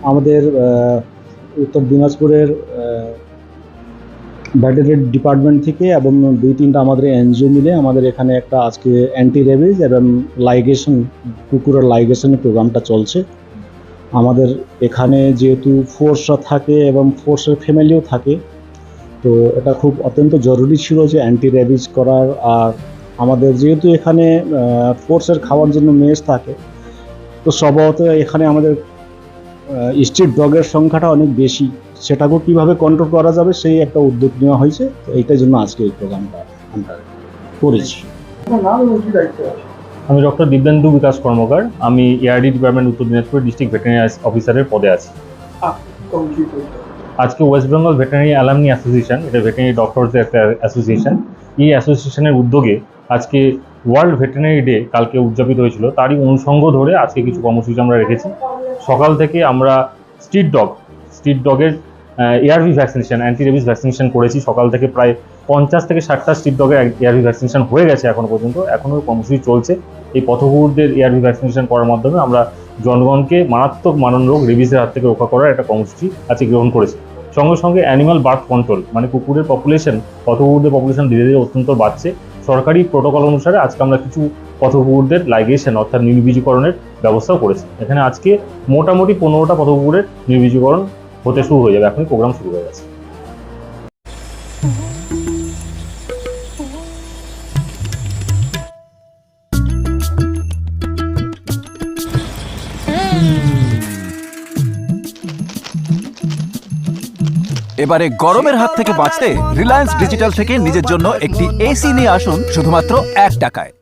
আমাদের উত্তর দিনাজপুরের ভেটেরিনারি ডিপার্টমেন্ট থেকে এবং 2-3টা আমাদের এনজিও মিলে আমাদের এখানে একটা আজকে অ্যান্টি রেবিজ এবং লাইগেশন, কুকুরের লাইগেশনের প্রোগ্রামটা চলছে। আমাদের এখানে যেহেতু ফোর্সরা থাকে এবং ফোর্সের ফ্যামিলিও থাকে, তো এটা খুব অত্যন্ত জরুরি ছিল যে অ্যান্টি রেবিজ করার। আর আমাদের যেহেতু এখানে ফোর্সের খাওয়ার জন্য মেস থাকে, তো স্বভাবত এখানে আমাদের স্ট্রিট ডগের সংখ্যাটা অনেক বেশি, সেটাকেও কীভাবে কন্ট্রোল করা যাবে সেই একটা উদ্যোগ নেওয়া হয়েছে। তো এইটার জন্য আজকে এই প্রোগ্রামটা আমরা করেছি। আমি ডক্টর দিব্যেন্দু বিকাশ কর্মকার। আমি এআরডি ডিপার্টমেন্ট উত্তর দিনাজপুর ডিস্ট্রিক্ট ভেটেরিনারি অফিসারের পদে আছি। আজকে West Bengal veterinary alumni association, এটা ভেটেরিনারি ডক্টরসের একটা অ্যাসোসিয়েশন, এই অ্যাসোসিয়েশনের উদ্যোগে আজকে ওয়ার্ল্ড ভেটেরিনারি ডে কালকে উদযাপিত হয়েছিল। তারই অনুষঙ্গ ধরে আজকে কিছু কর্মসূচি আমরা রেখেছি। সকাল থেকে আমরা স্ট্রিট ডগের ARV vaccination, anti rabies vaccination করেছি। সকাল থেকে প্রায় 50 থেকে 60টা স্ট্রিট ডগের এআরভি ভ্যাকসিনেশন হয়ে গেছে এখনো পর্যন্ত, এখনও কর্মসূচি চলছে। এই পথকুকুরদের এআরভি ভ্যাকসিনেশন করার মাধ্যমে আমরা জনগণকে মারাত্মক মারণ রোগ রেবিসের হাত থেকে রক্ষা করার একটা কর্মসূচি আজকে গ্রহণ করেছি। সঙ্গে সঙ্গে অ্যানিমাল বার্থ কন্ট্রোল, মানে কুকুরের পপুলেশন, পথকুকুরদের পপুলেশন ধীরে ধীরে অত্যন্ত বাড়ছে। সরকারি প্রোটোকল অনুসারে আজকে আমরা কিছু পথকুকুরদের লাইগেশন অর্থাৎ নির্বীজীকরণের ব্যবস্থাও করেছি। এখানে আজকে মোটামুটি 15টা পথকুকুরের নির্বীজীকরণ হতে শুরু হয়ে যাবে, এখনই প্রোগ্রাম শুরু হয়ে গেছে। এবারে গরমের হাত থেকে বাঁচতে রিলায়েন্স ডিজিটাল থেকে নিজের জন্য একটি এসি নিয়ে আসুন শুধুমাত্র 1 টাকায়।